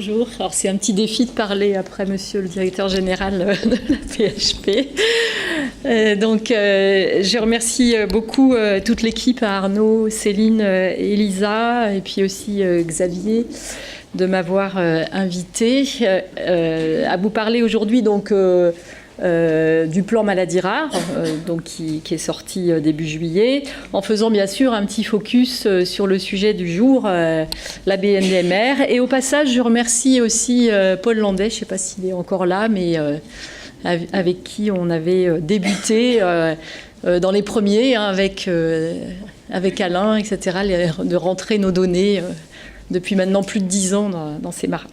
bonjour. Alors c'est un petit défi de parler après monsieur le directeur général de la PHP. Je remercie beaucoup toute l'équipe, Arnaud, Céline, Elisa et puis aussi Xavier de m'avoir invité à vous parler aujourd'hui du plan maladie rare, qui est sorti début juillet, en faisant bien sûr un petit focus sur le sujet du jour, la BNDMR. Et au passage, je remercie aussi Paul Landais, je ne sais pas s'il est encore là, mais avec qui on avait débuté dans les premiers, avec Alain, etc., de rentrer nos données depuis maintenant plus de 10 ans dans ces marins.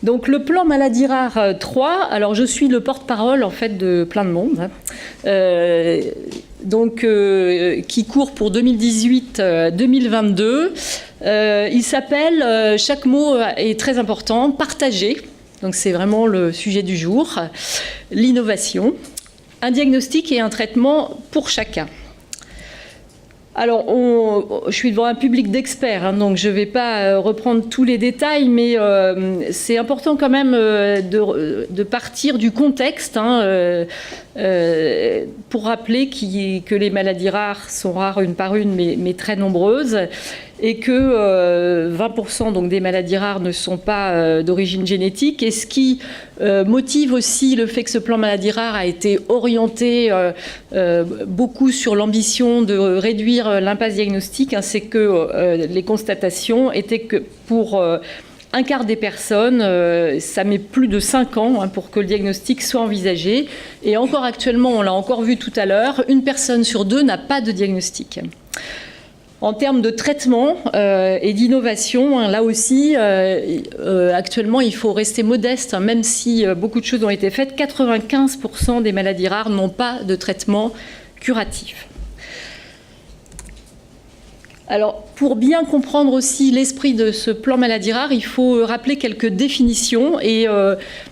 Donc le plan maladie rare 3, alors je suis le porte-parole en fait de plein de monde, qui court pour 2018-2022. Il s'appelle, chaque mot est très important, partager, donc c'est vraiment le sujet du jour, l'innovation, un diagnostic et un traitement pour chacun. Alors, je suis devant un public d'experts, donc je ne vais pas reprendre tous les détails, mais c'est important quand même de partir du contexte pour rappeler que les maladies rares sont rares une par une, mais très nombreuses, et que 20% donc, des maladies rares ne sont pas d'origine génétique. Et ce qui motive aussi le fait que ce plan maladie rare a été orienté beaucoup sur l'ambition de réduire l'impasse diagnostique, c'est que les constatations étaient que pour un quart des personnes, ça met plus de 5 ans pour que le diagnostic soit envisagé. Et encore actuellement, on l'a encore vu tout à l'heure, une personne sur 2 n'a pas de diagnostic. En termes de traitement et d'innovation, là aussi, actuellement, il faut rester modeste, même si beaucoup de choses ont été faites. 95% des maladies rares n'ont pas de traitement curatif. Alors, pour bien comprendre aussi l'esprit de ce plan maladie rare, il faut rappeler quelques définitions et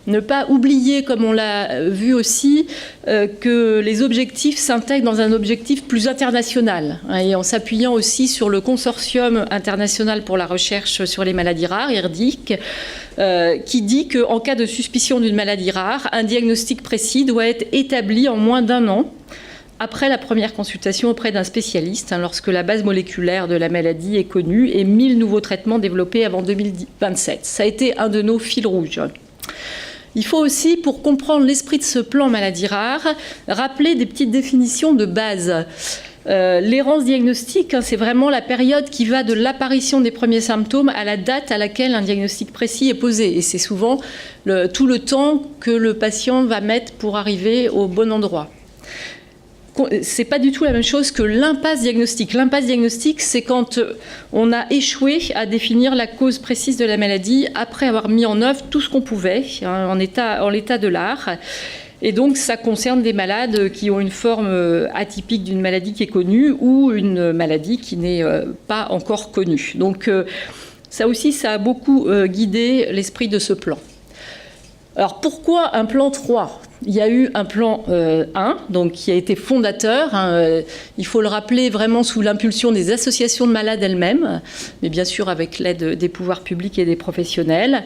ne pas oublier, comme on l'a vu aussi, que les objectifs s'intègrent dans un objectif plus international, et en s'appuyant aussi sur le Consortium international pour la recherche sur les maladies rares, IRDIC, qui dit qu'en cas de suspicion d'une maladie rare, un diagnostic précis doit être établi en moins d'1 an, après la première consultation auprès d'un spécialiste, lorsque la base moléculaire de la maladie est connue, et 1000 nouveaux traitements développés avant 2027. Ça a été un de nos fils rouges. Il faut aussi, pour comprendre l'esprit de ce plan maladie rare, rappeler des petites définitions de base. L'errance diagnostique, c'est vraiment la période qui va de l'apparition des premiers symptômes à la date à laquelle un diagnostic précis est posé. Et c'est souvent tout le temps que le patient va mettre pour arriver au bon endroit. C'est pas du tout la même chose que l'impasse diagnostique. L'impasse diagnostique, c'est quand on a échoué à définir la cause précise de la maladie après avoir mis en œuvre tout ce qu'on pouvait en l'état de l'art. Et donc, ça concerne des malades qui ont une forme atypique d'une maladie qui est connue ou une maladie qui n'est pas encore connue. Donc, ça aussi, ça a beaucoup guidé l'esprit de ce plan. Alors, pourquoi un plan 3 ? Il y a eu un plan 1, qui a été fondateur. Il faut le rappeler vraiment sous l'impulsion des associations de malades elles-mêmes, mais bien sûr avec l'aide des pouvoirs publics et des professionnels.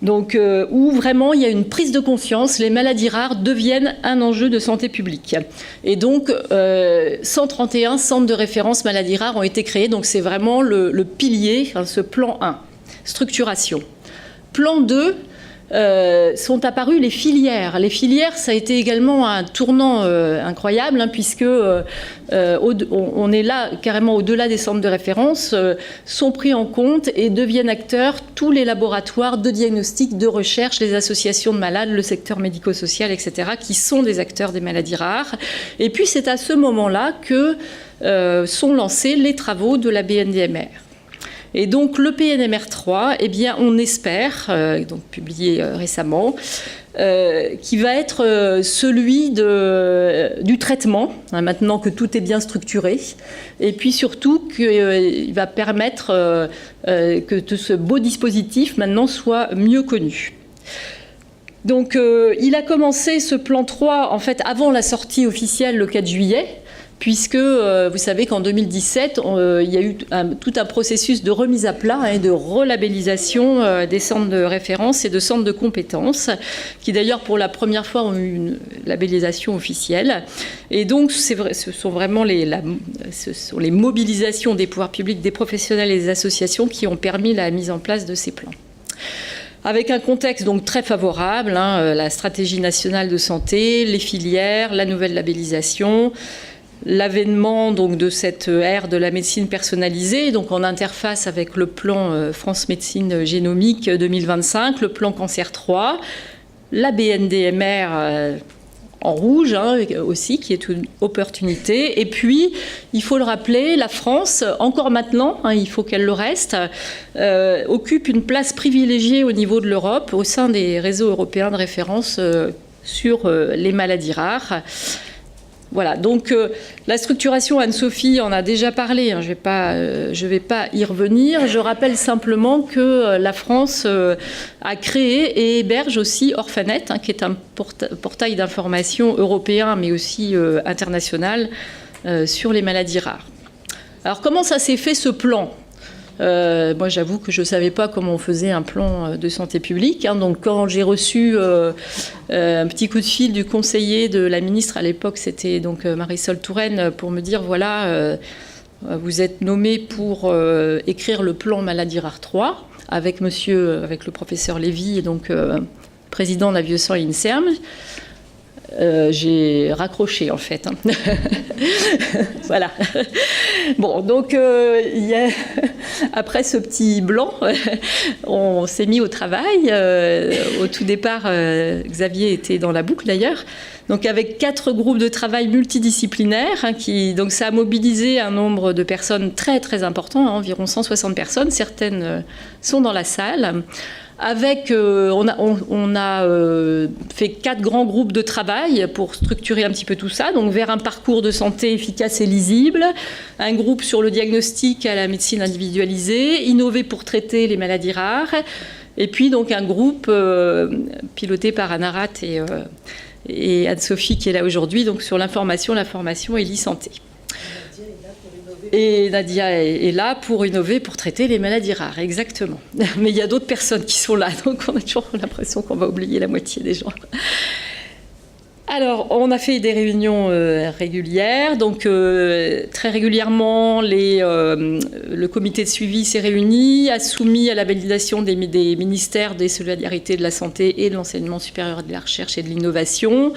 Donc, où vraiment il y a une prise de conscience, les maladies rares deviennent un enjeu de santé publique. Et donc, 131 centres de référence maladies rares ont été créés. Donc, c'est vraiment le pilier, ce plan 1, structuration. Plan 2, sont apparues les filières. Les filières, ça a été également un tournant incroyable, puisque on est là carrément au-delà des centres de référence, sont pris en compte et deviennent acteurs tous les laboratoires de diagnostic, de recherche, les associations de malades, le secteur médico-social, etc., qui sont des acteurs des maladies rares. Et puis c'est à ce moment-là que sont lancés les travaux de la BNDMR. Et donc le PNMR 3, on espère, publié récemment, qui va être celui du traitement, maintenant que tout est bien structuré, et puis surtout qu'il va permettre que ce beau dispositif maintenant soit mieux connu. Donc il a commencé ce plan 3 en fait avant la sortie officielle le 4 juillet, puisque vous savez qu'en 2017, il y a eu tout un processus de remise à plat et de relabellisation des centres de référence et de centres de compétences, qui d'ailleurs pour la première fois ont eu une labellisation officielle. Et donc ce sont vraiment les mobilisations des pouvoirs publics, des professionnels et des associations qui ont permis la mise en place de ces plans. Avec un contexte donc très favorable, la stratégie nationale de santé, les filières, la nouvelle labellisation, l'avènement donc de cette ère de la médecine personnalisée, donc en interface avec le plan France Médecine Génomique 2025, le plan Cancer 3, la BNDMR en rouge aussi, qui est une opportunité. Et puis, il faut le rappeler, la France, encore maintenant, il faut qu'elle le reste, occupe une place privilégiée au niveau de l'Europe, au sein des réseaux européens de référence sur les maladies rares. Voilà, donc la structuration, Anne-Sophie en a déjà parlé, je ne vais pas y revenir. Je rappelle simplement que la France a créé et héberge aussi Orphanet, qui est un portail d'information européen, mais aussi international, sur les maladies rares. Alors comment ça s'est fait ce plan ? Moi, j'avoue que je ne savais pas comment on faisait un plan de santé publique. Donc, quand j'ai reçu un petit coup de fil du conseiller de la ministre à l'époque, c'était donc Marisol Touraine, pour me dire voilà, vous êtes nommé pour écrire le plan maladie rare 3 avec le professeur Lévy, donc président d'Aviosan et INSERM. J'ai raccroché en fait. Voilà. Bon, donc après ce petit blanc, on s'est mis au travail. Au tout départ, Xavier était dans la boucle d'ailleurs. Donc avec 4 groupes de travail multidisciplinaires, donc ça a mobilisé un nombre de personnes très très important, environ 160 personnes. Certaines sont dans la salle. On a fait 4 grands groupes de travail pour structurer un petit peu tout ça, donc vers un parcours de santé efficace et lisible, un groupe sur le diagnostic à la médecine individualisée, innover pour traiter les maladies rares, et puis donc un groupe piloté par Anna Rath et Anne-Sophie qui est là aujourd'hui, donc sur l'information, la formation et l'e-santé. Et Nadia est là pour innover, pour traiter les maladies rares, exactement. Mais il y a d'autres personnes qui sont là, donc on a toujours l'impression qu'on va oublier la moitié des gens. Alors, on a fait des réunions régulières. Donc, très régulièrement, le comité de suivi s'est réuni, a soumis à la validation des ministères des solidarités, de la santé et de l'enseignement supérieur, de la recherche et de l'innovation.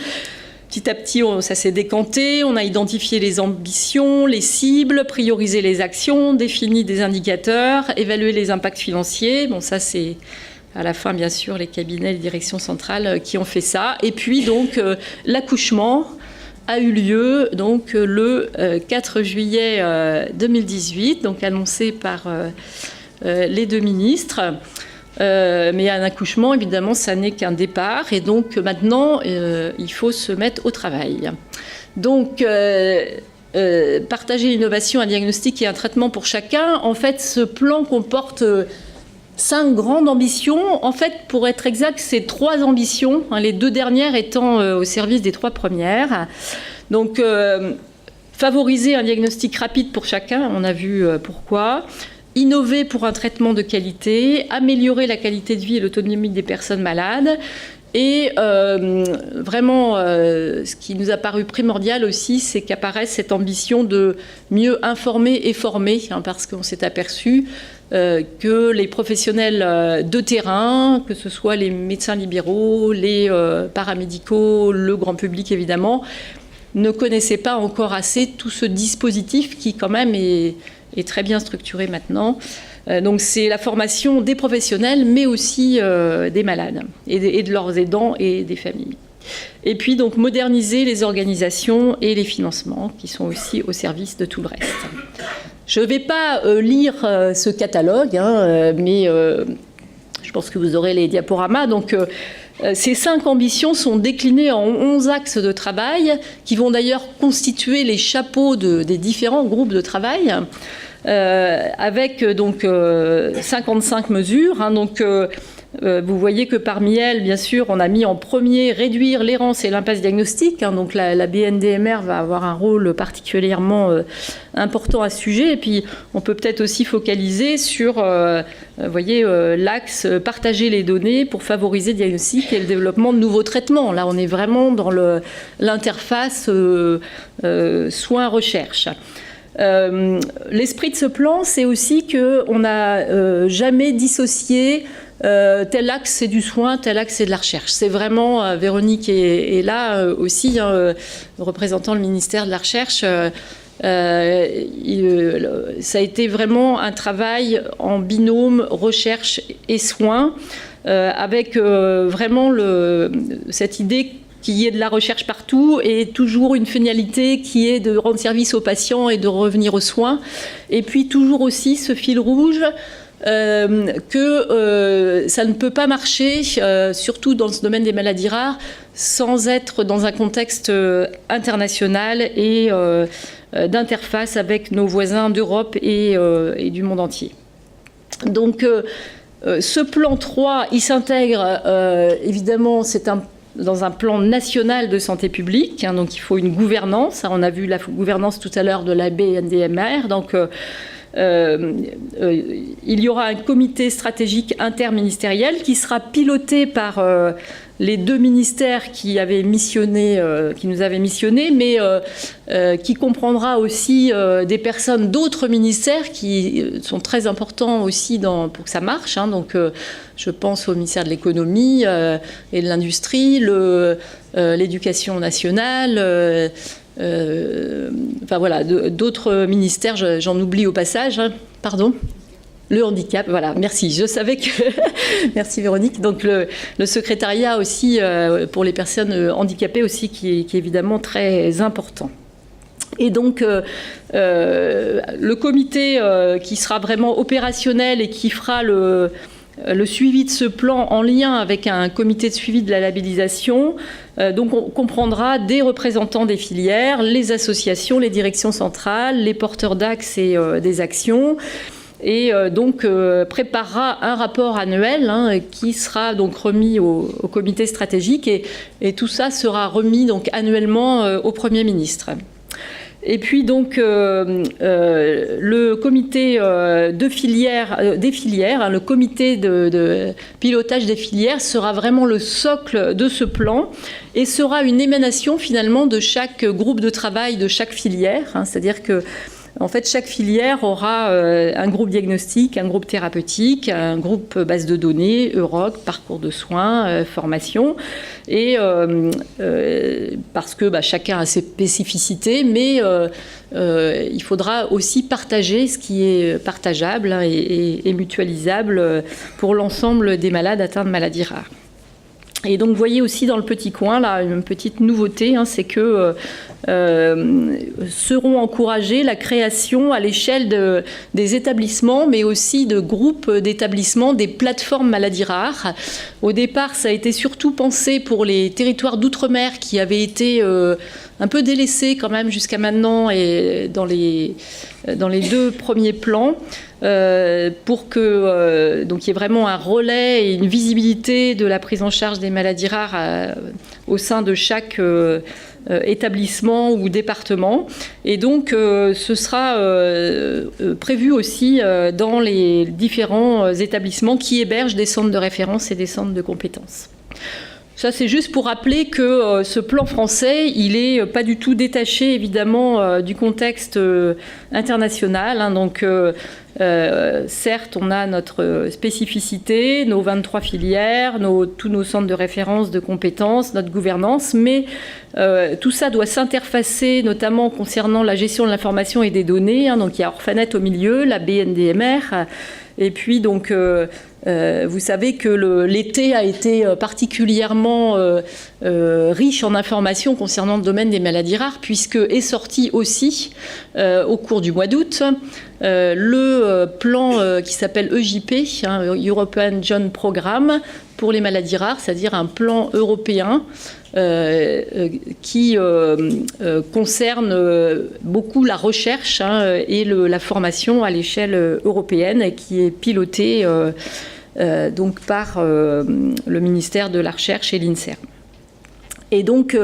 Petit à petit, ça s'est décanté, on a identifié les ambitions, les cibles, priorisé les actions, défini des indicateurs, évalué les impacts financiers. Bon, ça, c'est à la fin, bien sûr, les cabinets, les directions centrales qui ont fait ça. Et puis, donc, l'accouchement a eu lieu donc, le 4 juillet 2018, donc annoncé par les 2 ministres. Mais un accouchement, évidemment, ça n'est qu'un départ. Et donc, maintenant, il faut se mettre au travail. Donc, partager l'innovation, un diagnostic et un traitement pour chacun. En fait, ce plan comporte 5 grandes ambitions. En fait, pour être exact, c'est 3 ambitions, les 2 dernières étant au service des 3 premières. Donc, favoriser un diagnostic rapide pour chacun, on a vu pourquoi. Innover pour un traitement de qualité, améliorer la qualité de vie et l'autonomie des personnes malades. Et vraiment, ce qui nous a paru primordial aussi, c'est qu'apparaisse cette ambition de mieux informer et former, parce qu'on s'est aperçu que les professionnels de terrain, que ce soit les médecins libéraux, les paramédicaux, le grand public évidemment, ne connaissaient pas encore assez tout ce dispositif qui quand même est très bien structuré maintenant. Donc c'est la formation des professionnels, mais aussi des malades et de leurs aidants et des familles. Et puis donc moderniser les organisations et les financements qui sont aussi au service de tout le reste. Je ne vais pas lire ce catalogue, mais je pense que vous aurez les diaporamas. Donc ces 5 ambitions sont déclinées en 11 axes de travail qui vont d'ailleurs constituer les chapeaux des différents groupes de travail. Avec donc 55 mesures. Donc Vous voyez que parmi elles, bien sûr, on a mis en premier réduire l'errance et l'impasse diagnostique. Donc la BNDMR va avoir un rôle particulièrement important à ce sujet. Et puis on peut peut-être aussi focaliser sur, vous voyez, l'axe partager les données pour favoriser le diagnostic et le développement de nouveaux traitements. Là, on est vraiment dans l'interface soins-recherche. L'esprit de ce plan, c'est aussi qu'on n'a jamais dissocié tel axe c'est du soin, tel axe c'est de la recherche. C'est vraiment, Véronique est là aussi, représentant le ministère de la Recherche. Ça a été vraiment un travail en binôme recherche et soins, avec vraiment cette idée qu'il y ait de la recherche partout et toujours une finalité qui est de rendre service aux patients et de revenir aux soins. Et puis toujours aussi ce fil rouge que ça ne peut pas marcher, surtout dans ce domaine des maladies rares, sans être dans un contexte international et d'interface avec nos voisins d'Europe et du monde entier. Donc ce plan 3, il s'intègre évidemment, dans un plan national de santé publique, donc il faut une gouvernance. On a vu la gouvernance tout à l'heure de la BNDMR, donc il y aura un comité stratégique interministériel qui sera piloté par les deux ministères qui nous avaient missionné, mais qui comprendra aussi des personnes d'autres ministères qui sont très importants aussi pour que ça marche. Donc, je pense au ministère de l'économie et de l'industrie, l'éducation nationale. Enfin voilà, d'autres ministères, j'en oublie au passage, pardon. Le handicap, voilà, merci. Je savais que... Merci Véronique. Donc le secrétariat aussi pour les personnes handicapées aussi qui est évidemment très important. Et donc le comité qui sera vraiment opérationnel et qui fera le suivi de ce plan en lien avec un comité de suivi de la labellisation. Donc on comprendra des représentants des filières, les associations, les directions centrales, les porteurs d'axes et des actions. Et donc préparera un rapport annuel qui sera donc remis au comité stratégique et tout ça sera remis donc annuellement au Premier ministre. Et puis donc le comité des filières, le comité de pilotage des filières sera vraiment le socle de ce plan et sera une émanation finalement de chaque groupe de travail de chaque filière, c'est-à-dire que en fait, chaque filière aura un groupe diagnostic, un groupe thérapeutique, un groupe base de données, EUROC, parcours de soins, formation. Et parce que chacun a ses spécificités, mais il faudra aussi partager ce qui est partageable et mutualisable pour l'ensemble des malades atteints de maladies rares. Et donc, vous voyez aussi dans le petit coin, là, une petite nouveauté, c'est que seront encouragées la création à l'échelle des établissements, mais aussi de groupes d'établissements, des plateformes maladies rares. Au départ, ça a été surtout pensé pour les territoires d'outre-mer qui avaient été un peu délaissés quand même jusqu'à maintenant et dans les deux premiers plans. Pour que donc il y ait vraiment un relais et une visibilité de la prise en charge des maladies rares au sein de chaque établissement ou département. Et donc ce sera prévu aussi dans les différents établissements qui hébergent des centres de référence et des centres de compétences. Ça, c'est juste pour rappeler que ce plan français, il n'est pas du tout détaché, évidemment, du contexte international. Donc, certes, on a notre spécificité, nos 23 filières, tous nos centres de référence, de compétences, notre gouvernance, mais tout ça doit s'interfacer, notamment concernant la gestion de l'information et des données. Donc, il y a Orphanet au milieu, la BNDMR, et puis donc... vous savez que l'été a été particulièrement riche en informations concernant le domaine des maladies rares, puisque est sorti aussi au cours du mois d'août le plan qui s'appelle EJP, European Joint Programme, pour les maladies rares, c'est-à-dire un plan européen qui concerne beaucoup la recherche et la formation à l'échelle européenne et qui est piloté donc par le ministère de la Recherche et l'INSERM. Et donc,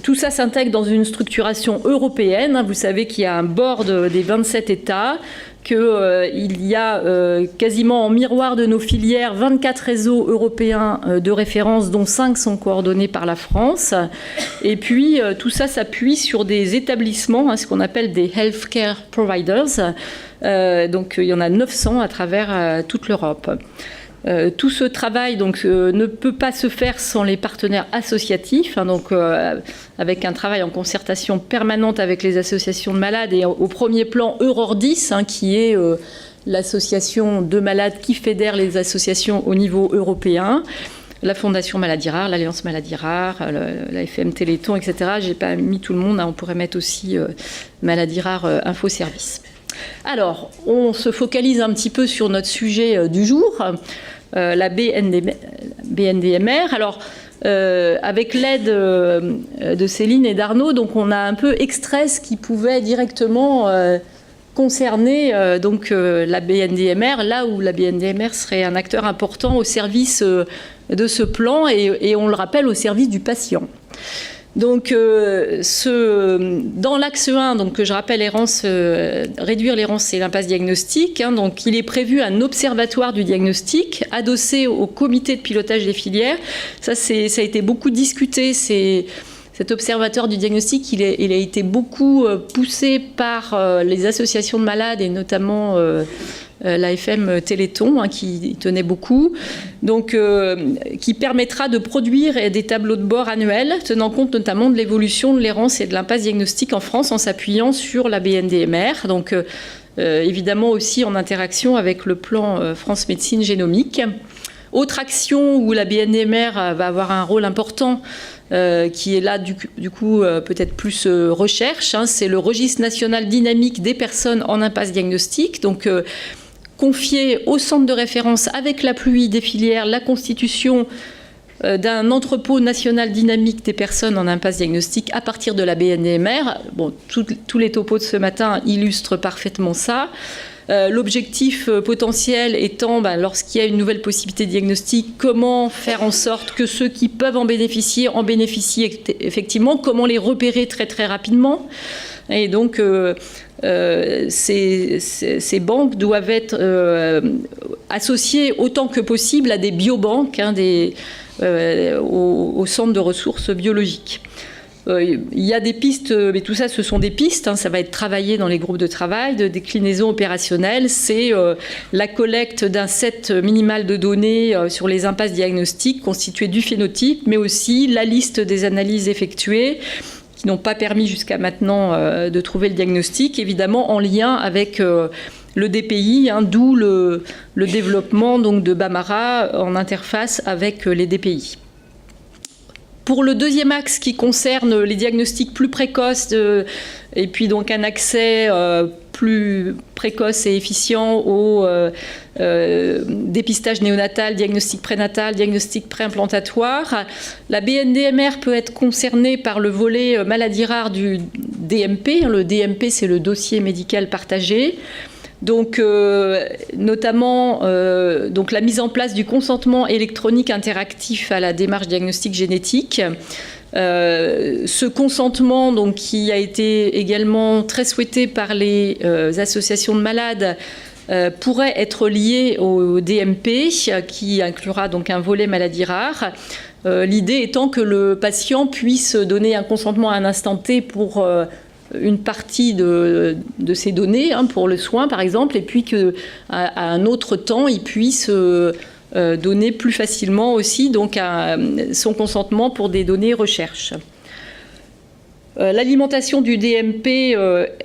tout ça s'intègre dans une structuration européenne. Vous savez qu'il y a un board des 27 États, qu'il y a quasiment en miroir de nos filières 24 réseaux européens de référence, dont 5 sont coordonnés par la France. Et puis, tout ça s'appuie sur des établissements, ce qu'on appelle des healthcare providers. Donc, il y en a 900 à travers toute l'Europe. Tout ce travail ne peut pas se faire sans les partenaires associatifs, avec un travail en concertation permanente avec les associations de malades et au premier plan Eurordis, qui est l'association de malades qui fédère les associations au niveau européen, la Fondation Maladies Rares, l'Alliance Maladies Rares, la FM Téléthon, etc. Je n'ai pas mis tout le monde, on pourrait mettre aussi Maladies Rares Info Service. Alors, on se focalise un petit peu sur notre sujet du jour, la BNDMR. Alors, avec l'aide de Céline et d'Arnaud, donc on a un peu extrait ce qui pouvait directement concerner la BNDMR, là où la BNDMR serait un acteur important au service de ce plan et on le rappelle, au service du patient. Donc, dans l'axe 1, donc, que je rappelle, réduire l'errance et l'impasse diagnostique, donc, il est prévu un observatoire du diagnostic adossé au comité de pilotage des filières. Ça a été beaucoup discuté. Cet observatoire du diagnostic, il a été beaucoup poussé par les associations de malades et notamment l'AFM Téléthon, qui tenait beaucoup, donc qui permettra de produire des tableaux de bord annuels tenant compte notamment de l'évolution de l'errance et de l'impasse diagnostique en France en s'appuyant sur la BNDMR, donc évidemment aussi en interaction avec le plan France Médecine Génomique. Autre action où la BNDMR va avoir un rôle important, qui est là du coup peut-être plus recherche, c'est le registre national dynamique des personnes en impasse diagnostique, donc confier au centre de référence avec l'appui des filières la constitution d'un entrepôt national dynamique des personnes en impasse diagnostique à partir de la BNDMR. Bon, tous les topos de ce matin illustrent parfaitement ça. L'objectif potentiel étant, lorsqu'il y a une nouvelle possibilité de diagnostic, comment faire en sorte que ceux qui peuvent en bénéficient effectivement, comment les repérer très très rapidement. Et donc, ces banques doivent être associées autant que possible à des biobanques, au centre de ressources biologiques. Il y a des pistes, mais tout ça, ce sont des pistes. Ça va être travaillé dans les groupes de travail, de déclinaison opérationnelle. C'est la collecte d'un set minimal de données sur les impasses diagnostiques constituées du phénotype, mais aussi la liste des analyses effectuées qui n'ont pas permis jusqu'à maintenant de trouver le diagnostic, évidemment en lien avec le DPI, d'où le développement donc, de Bamara en interface avec les DPI. Pour le deuxième axe qui concerne les diagnostics plus précoces et puis donc un accès plus précoce et efficient au dépistage néonatal, diagnostic prénatal, diagnostic préimplantatoire, la BNDMR peut être concernée par le volet maladies rares du DMP. Le DMP, c'est le dossier médical partagé. Donc, notamment donc la mise en place du consentement électronique interactif à la démarche diagnostique génétique. Ce consentement, donc, qui a été également très souhaité par les associations de malades, pourrait être lié au DMP, qui inclura donc un volet maladies rares. L'idée étant que le patient puisse donner un consentement à un instant T pour une partie de ces données, pour le soin par exemple, et puis qu'à un autre temps, il puisse donner plus facilement aussi donc, son consentement pour des données recherche. L'alimentation du DMP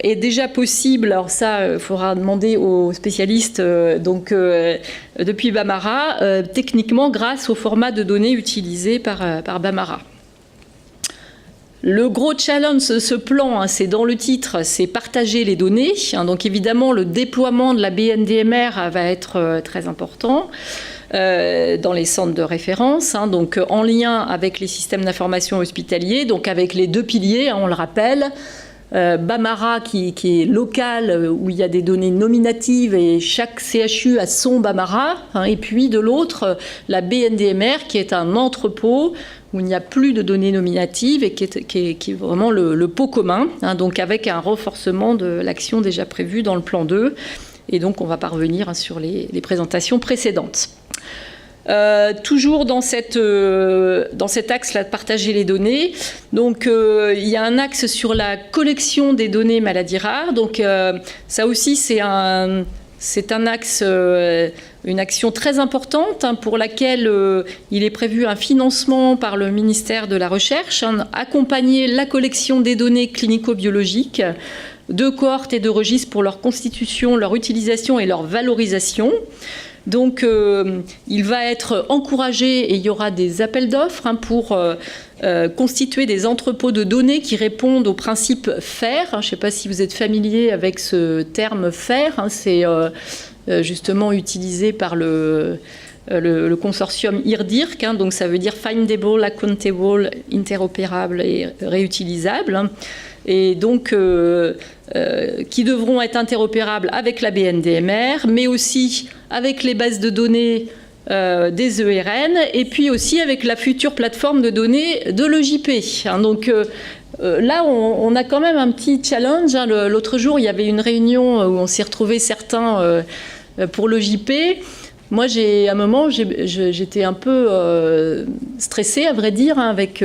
est déjà possible, alors ça, il faudra demander aux spécialistes, depuis Bamara, techniquement grâce au format de données utilisé par Bamara. Le gros challenge de ce plan, c'est dans le titre, c'est partager les données. Donc évidemment, le déploiement de la BNDMR va être très important dans les centres de référence, donc en lien avec les systèmes d'information hospitaliers, donc avec les deux piliers, on le rappelle, Bamara qui est local, où il y a des données nominatives et chaque CHU a son Bamara, hein, et puis de l'autre, la BNDMR qui est un entrepôt où il n'y a plus de données nominatives et qui est vraiment le pot commun, hein, donc avec un renforcement de l'action déjà prévue dans le plan 2. Et donc on va parvenir, hein, sur les présentations précédentes. Toujours dans cet axe-là de partager les données, donc il y a un axe sur la collection des données maladies rares. Donc ça aussi c'est un axe, une action très importante, hein, pour laquelle il est prévu un financement par le ministère de la Recherche, hein, accompagner la collection des données clinico-biologiques de cohortes et de registres pour leur constitution, leur utilisation et leur valorisation. Donc, il va être encouragé et il y aura des appels d'offres, hein, pour constituer des entrepôts de données qui répondent au principe FAIR. Je ne sais pas si vous êtes familier avec ce terme FAIR. Hein, c'est justement utilisé par le consortium IRDIRC, hein, donc ça veut dire Findable, Accountable, Interopérable et Réutilisable. Hein, et donc qui devront être interopérables avec la BNDMR, mais aussi avec les bases de données des ERN, et puis aussi avec la future plateforme de données de l'EJP. Hein, donc là, on a quand même un petit challenge. Hein. L'autre jour, il y avait une réunion où on s'est retrouvés certains pour l'EJP. Moi, à un moment, j'étais un peu stressée, à vrai dire, hein, avec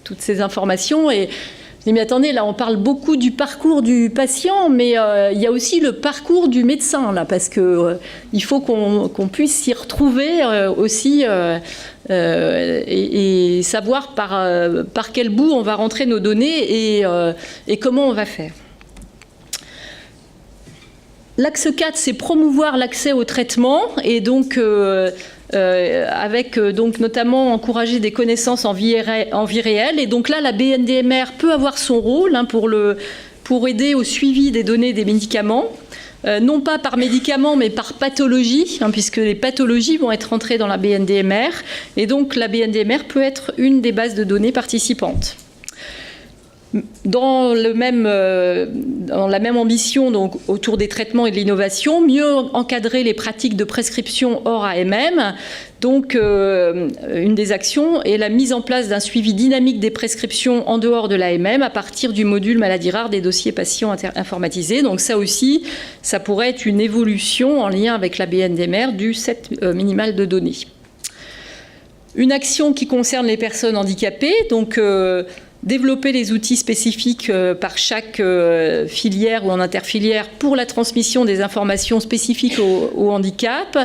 toutes ces informations. Et je dis, mais attendez, là, on parle beaucoup du parcours du patient, mais il y a aussi le parcours du médecin, là, parce qu'il faut qu'on puisse s'y retrouver aussi et savoir par quel bout on va rentrer nos données et comment on va faire. L'axe 4, c'est promouvoir l'accès au traitement et donc avec donc notamment encourager des connaissances en vie réelle. Et donc là, la BNDMR peut avoir son rôle, hein, pour aider au suivi des données des médicaments, non pas par médicament, mais par pathologie, hein, puisque les pathologies vont être rentrées dans la BNDMR. Et donc la BNDMR peut être une des bases de données participantes. Dans la même ambition, donc autour des traitements et de l'innovation, mieux encadrer les pratiques de prescription hors AMM. Donc, une des actions est la mise en place d'un suivi dynamique des prescriptions en dehors de l'AMM à partir du module maladies rares des dossiers patients informatisés. Donc, ça aussi, ça pourrait être une évolution en lien avec la BNDMR du set minimal de données. Une action qui concerne les personnes handicapées, donc développer les outils spécifiques par chaque filière ou en interfilière pour la transmission des informations spécifiques au handicap.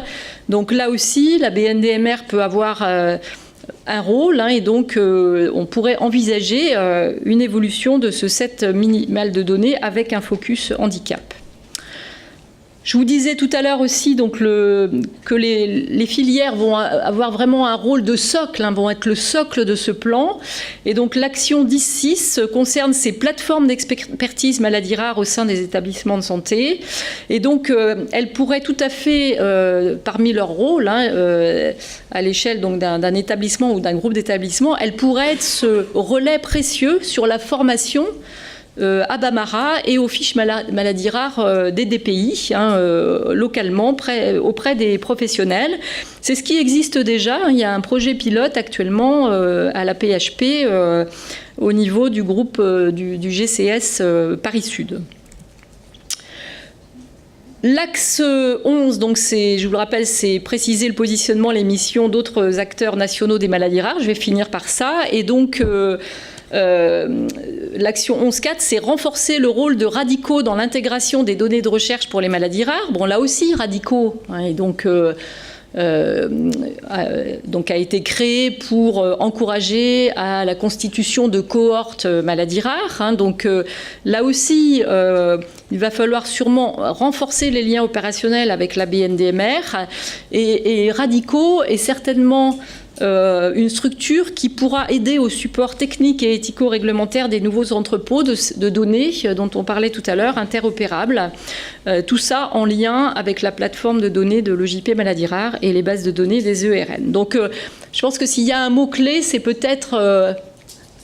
Donc là aussi, la BNDMR peut avoir un rôle, hein, et donc on pourrait envisager une évolution de ce set minimal de données avec un focus handicap. Je vous disais tout à l'heure aussi donc, que les filières vont avoir vraiment un rôle de socle, hein, vont être le socle de ce plan. Et donc l'action 10.6 concerne ces plateformes d'expertise maladies rares au sein des établissements de santé. Et donc elles pourraient tout à fait, parmi leurs rôles, hein, à l'échelle d'un établissement ou d'un groupe d'établissements, elles pourraient être ce relais précieux sur la formation à Bamara et aux fiches maladies rares des DPI, hein, localement, auprès des professionnels. C'est ce qui existe déjà. Il y a un projet pilote actuellement à la PHP au niveau du groupe du GCS Paris Sud. L'axe 11, donc je vous le rappelle, c'est préciser le positionnement, les missions d'autres acteurs nationaux des maladies rares. Je vais finir par ça. Et donc l'action 11.4, c'est renforcer le rôle de Radico dans l'intégration des données de recherche pour les maladies rares. Bon, là aussi, Radico, hein, et donc a été créé pour encourager à la constitution de cohortes maladies rares. Hein, donc là aussi, il va falloir sûrement renforcer les liens opérationnels avec la BNDMR. Et Radico est certainement une structure qui pourra aider au support technique et éthico-réglementaire des nouveaux entrepôts de données dont on parlait tout à l'heure, interopérables. Tout ça en lien avec la plateforme de données de l'EJP maladies rares et les bases de données des ERN. Donc je pense que s'il y a un mot-clé, c'est peut-être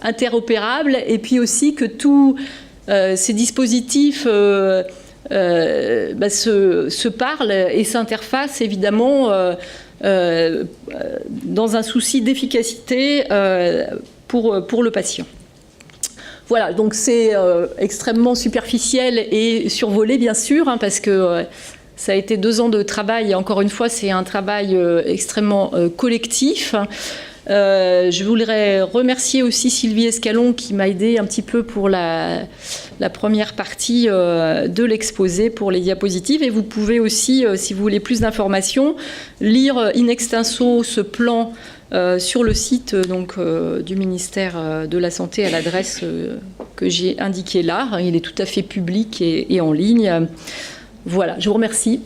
interopérable, et puis aussi que tout ces dispositifs se parlent et s'interfacent évidemment dans un souci d'efficacité pour le patient. Voilà, donc c'est extrêmement superficiel et survolé, bien sûr, hein, parce que ça a été 2 ans de travail, et encore une fois, c'est un travail extrêmement collectif. Je voudrais remercier aussi Sylvie Escalon qui m'a aidé un petit peu pour la première partie de l'exposé pour les diapositives. Et vous pouvez aussi, si vous voulez plus d'informations, lire in extenso ce plan sur le site du ministère de la Santé à l'adresse que j'ai indiquée là. Il est tout à fait public et en ligne. Voilà, je vous remercie.